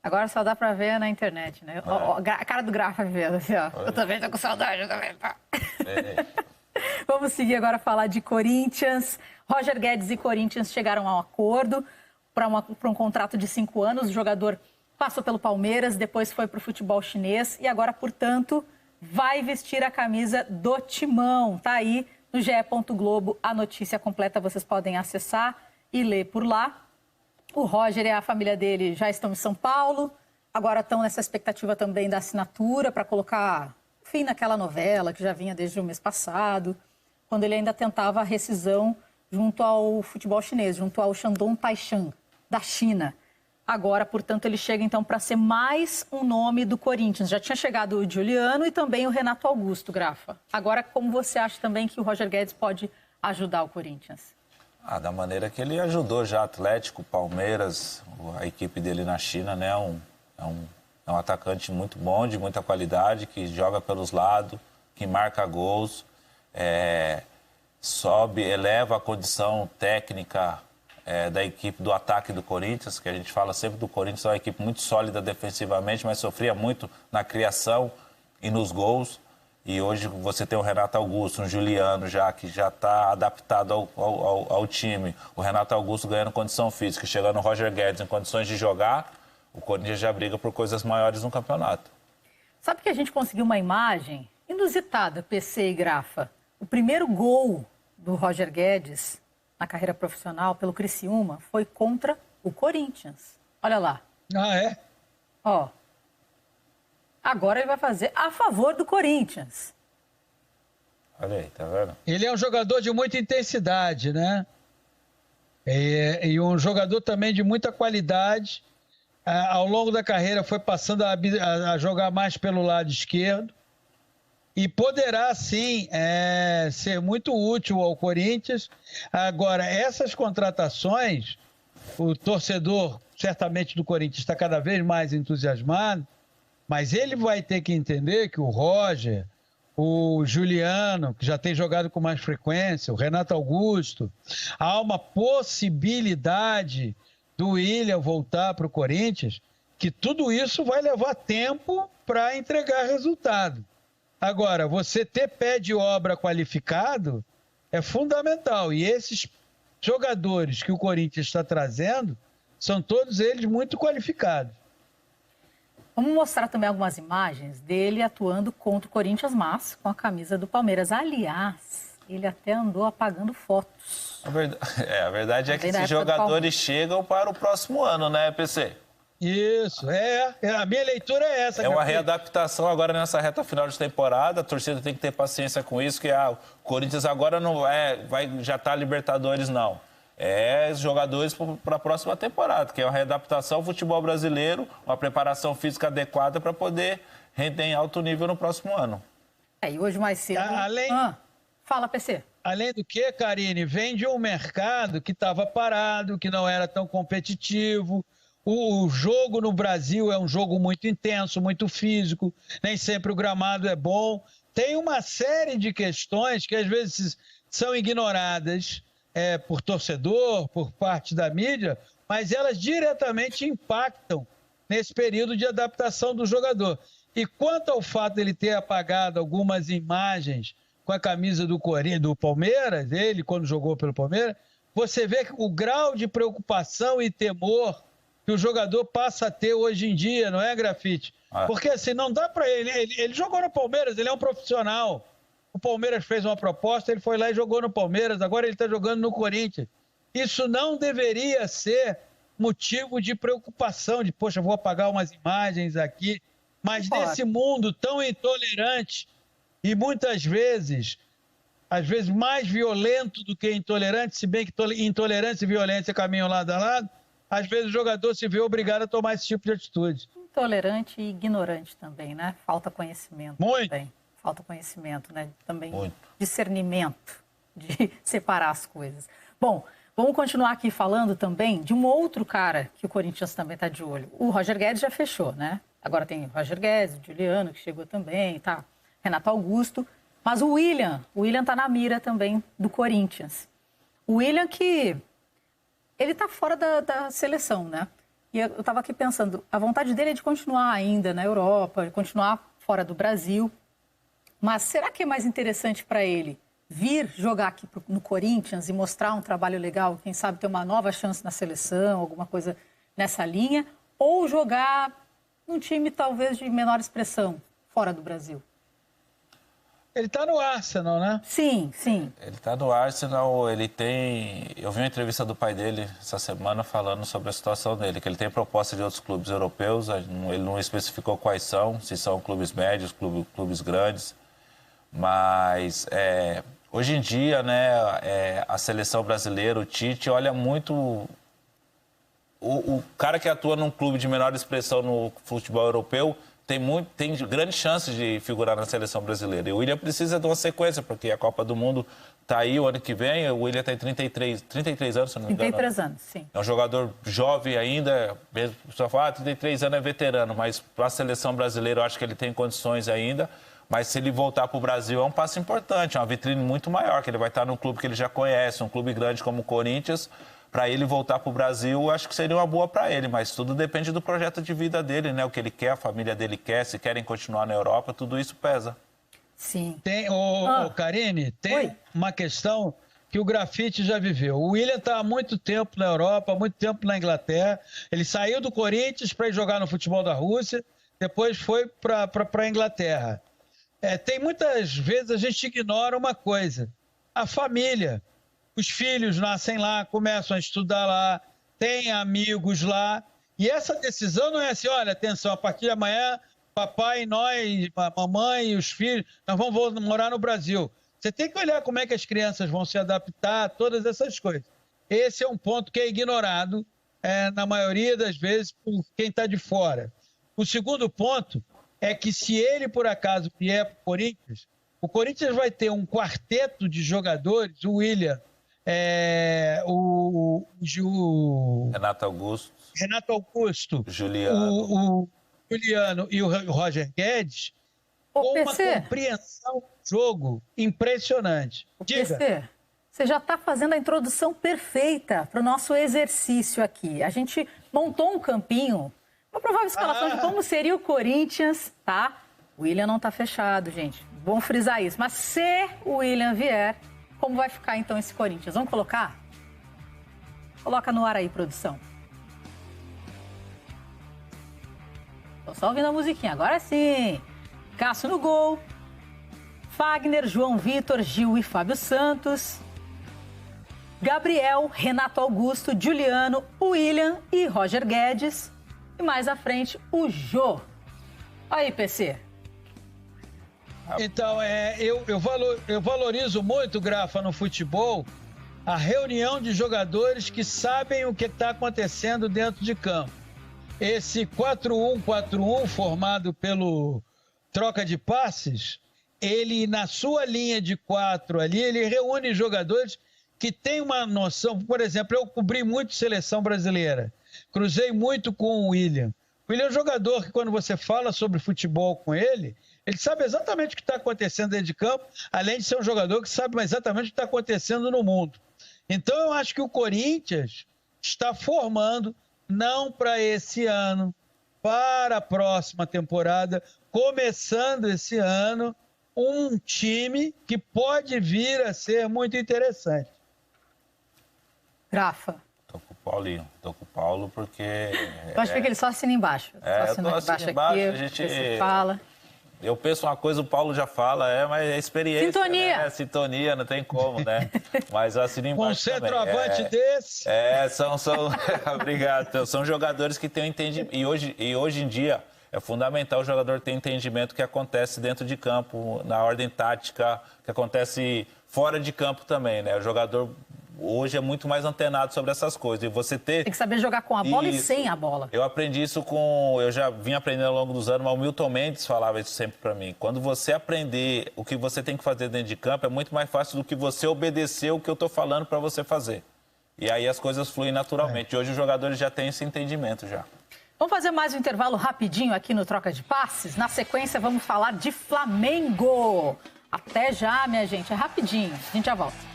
Agora só dá pra ver na internet, né? Ó, a cara do Grafa vendo assim, ó. Eu também tô com saudade, eu também. Vamos seguir agora a falar de Corinthians. Roger Guedes e Corinthians chegaram a um acordo para um contrato de 5 anos. O jogador passou pelo Palmeiras, depois foi para o futebol chinês e agora, portanto, vai vestir a camisa do Timão. Tá aí no GE. Globo a notícia completa, vocês podem acessar e ler por lá. O Roger e a família dele já estão em São Paulo, agora estão nessa expectativa também da assinatura para colocar fim naquela novela que já vinha desde o mês passado, quando ele ainda tentava a rescisão junto ao futebol chinês, junto ao Shandong Taishan, da China. Agora, portanto, ele chega então para ser mais um nome do Corinthians. Já tinha chegado o Giuliano e também o Renato Augusto, Grafa. Agora, como você acha também que o Roger Guedes pode ajudar o Corinthians? Da maneira que ele ajudou já Atlético, Palmeiras, a equipe dele na China, né? É um atacante muito bom, de muita qualidade, que joga pelos lados, que marca gols, sobe, eleva a condição técnica da equipe do ataque do Corinthians, que a gente fala sempre do Corinthians, é uma equipe muito sólida defensivamente, mas sofria muito na criação e nos gols. E hoje você tem o Renato Augusto, um Giuliano que já está adaptado ao time. O Renato Augusto ganhando condição física, chegando o Roger Guedes em condições de jogar, o Corinthians já briga por coisas maiores no campeonato. Sabe que a gente conseguiu uma imagem inusitada, PC e Grafa? O primeiro gol do Roger Guedes na carreira profissional pelo Criciúma foi contra o Corinthians. Olha lá. Ah, é? Ó. Agora ele vai fazer a favor do Corinthians. Olha aí, tá vendo? Ele é um jogador de muita intensidade, né? E um jogador também de muita qualidade. Ao longo da carreira foi passando a jogar mais pelo lado esquerdo. E poderá, sim, ser muito útil ao Corinthians. Agora, essas contratações, o torcedor, certamente, do Corinthians está cada vez mais entusiasmado. Mas ele vai ter que entender que o Roger, o Giuliano, que já tem jogado com mais frequência, o Renato Augusto, há uma possibilidade do Willian voltar para o Corinthians, que tudo isso vai levar tempo para entregar resultado. Agora, você ter pé de obra qualificado é fundamental. E esses jogadores que o Corinthians está trazendo são todos eles muito qualificados. Vamos mostrar também algumas imagens dele atuando contra o Corinthians, mas com a camisa do Palmeiras. Aliás, ele até andou apagando fotos. A verdade é que esses jogadores chegam para o próximo ano, né, PC? Isso, a minha leitura é essa. É uma readaptação agora nessa reta final de temporada, a torcida tem que ter paciência com isso, que o Corinthians agora não já está Libertadores, não. Jogadores para a próxima temporada, que é uma readaptação ao futebol brasileiro, uma preparação física adequada para poder render em alto nível no próximo ano. E hoje mais cedo... Fala, PC. Além do que, Karine, vem de um mercado que estava parado, que não era tão competitivo. O jogo no Brasil é um jogo muito intenso, muito físico, nem sempre o gramado é bom. Tem uma série de questões que às vezes são ignoradas por torcedor, por parte da mídia, mas elas diretamente impactam nesse período de adaptação do jogador. E quanto ao fato de ele ter apagado algumas imagens com a camisa do Palmeiras, ele quando jogou pelo Palmeiras, você vê o grau de preocupação e temor que o jogador passa a ter hoje em dia, não é, Grafite? Porque assim, não dá para ele jogou no Palmeiras, ele é um profissional. O Palmeiras fez uma proposta, ele foi lá e jogou no Palmeiras, agora ele está jogando no Corinthians. Isso não deveria ser motivo de preocupação, de, poxa, vou apagar umas imagens aqui. Mas nesse mundo tão intolerante e muitas vezes, às vezes mais violento do que intolerante, se bem que intolerância e violência caminham lado a lado, às vezes o jogador se vê obrigado a tomar esse tipo de atitude. Intolerante e ignorante também, né? Falta conhecimento. Muito. Também. Falta conhecimento, né? Também Muito. Discernimento de separar as coisas. Bom, vamos continuar aqui falando também de um outro cara que o Corinthians também está de olho. O Roger Guedes já fechou, né? Agora tem o Roger Guedes, o Giuliano, que chegou também, tá? Renato Augusto. Mas o Willian está na mira também do Corinthians. O Willian que... ele está fora da seleção, né? E eu estava aqui pensando, a vontade dele é de continuar ainda na Europa, de continuar fora do Brasil. Mas será que é mais interessante para ele vir jogar aqui no Corinthians e mostrar um trabalho legal, quem sabe ter uma nova chance na seleção, alguma coisa nessa linha, ou jogar num time talvez de menor expressão, fora do Brasil? Ele está no Arsenal, né? Sim, sim. Ele está no Arsenal, ele tem... Eu vi uma entrevista do pai dele essa semana falando sobre a situação dele, que ele tem proposta de outros clubes europeus, ele não especificou quais são, se são clubes médios, clubes grandes, mas hoje em dia, né, a seleção brasileira, o Tite, olha muito... O cara que atua num clube de menor expressão no futebol europeu tem grandes chances de figurar na seleção brasileira. E o William precisa de uma sequência, porque a Copa do Mundo está aí o ano que vem. O William tem 33 anos, se não me engano. 33 anos, sim. É um jogador jovem ainda, mesmo só fala, 33 anos é veterano, mas para a seleção brasileira eu acho que ele tem condições ainda. Mas se ele voltar para o Brasil é um passo importante, é uma vitrine muito maior, que ele vai estar num clube que ele já conhece, um clube grande como o Corinthians. Para ele voltar para o Brasil, acho que seria uma boa para ele, mas tudo depende do projeto de vida dele, né? O que ele quer, a família dele quer, se querem continuar na Europa, tudo isso pesa. Sim. Tem, Karine, tem Oi. uma questão que o Grafite já viveu. O William está há muito tempo na Europa, há muito tempo na Inglaterra. Ele saiu do Corinthians para ir jogar no futebol da Rússia, depois foi para a Inglaterra. Tem muitas vezes a gente ignora uma coisa, a família. Os filhos nascem lá, começam a estudar lá, têm amigos lá. E essa decisão não é assim, olha, atenção, a partir de amanhã, papai, nós, a mamãe e os filhos, nós vamos morar no Brasil. Você tem que olhar como é que as crianças vão se adaptar a todas essas coisas. Esse é um ponto que é ignorado, na maioria das vezes, por quem está de fora. O segundo ponto é que se ele, por acaso, vier para o Corinthians vai ter um quarteto de jogadores, o William, Renato Augusto, Juliano. o Juliano e o Roger Guedes, com uma compreensão do jogo impressionante. Diga. PC, você já está fazendo a introdução perfeita para o nosso exercício aqui. A gente montou um campinho, uma provável escalação de como seria o Corinthians, tá? O William não está fechado, gente. Vamos frisar isso. Mas se o William vier, como vai ficar então esse Corinthians? Vamos colocar? Coloca no ar aí, produção. Tô só ouvindo a musiquinha. Agora sim. Cássio no gol. Fagner, João Vitor, Gil e Fábio Santos. Gabriel, Renato Augusto, Juliano, William e Roger Guedes. E mais à frente, o Jô. Aí, PC. Então, eu valorizo muito, Grafa, no futebol, a reunião de jogadores que sabem o que está acontecendo dentro de campo. Esse 4-1-4-1 formado pelo troca de passes, ele, na sua linha de 4 ali, ele reúne jogadores que têm uma noção. Por exemplo, eu cobri muito seleção brasileira, cruzei muito com o William. O William é um jogador que, quando você fala sobre futebol com ele sabe exatamente o que está acontecendo dentro de campo, além de ser um jogador que sabe exatamente o que está acontecendo no mundo. Então, eu acho que o Corinthians está formando, não para esse ano, para a próxima temporada, começando esse ano, um time que pode vir a ser muito interessante. Grafa. Tô com o Paulinho, tô com o Paulo porque... Eu acho que ele só assina embaixo. Eu tô assinando embaixo, aqui, a gente... fala. Eu penso uma coisa, o Paulo já fala, mas é experiência. Sintonia. Né? Sintonia, não tem como, né? Mas eu assino embaixo. Com um centroavante desse. São obrigado. Então, são jogadores que têm entendimento. E hoje em dia é fundamental o jogador ter entendimento do que acontece dentro de campo, na ordem tática, que acontece fora de campo também, né? O jogador hoje é muito mais antenado sobre essas coisas. E você tem que saber jogar com a bola e sem a bola. Eu aprendi isso eu já vim aprendendo ao longo dos anos, mas o Milton Mendes falava isso sempre para mim. Quando você aprender o que você tem que fazer dentro de campo, é muito mais fácil do que você obedecer o que eu estou falando para você fazer. E aí as coisas fluem naturalmente. Hoje os jogadores já têm esse entendimento já. Vamos fazer mais um intervalo rapidinho aqui no Troca de Passes. Na sequência, vamos falar de Flamengo. Até já, minha gente. É rapidinho. A gente já volta.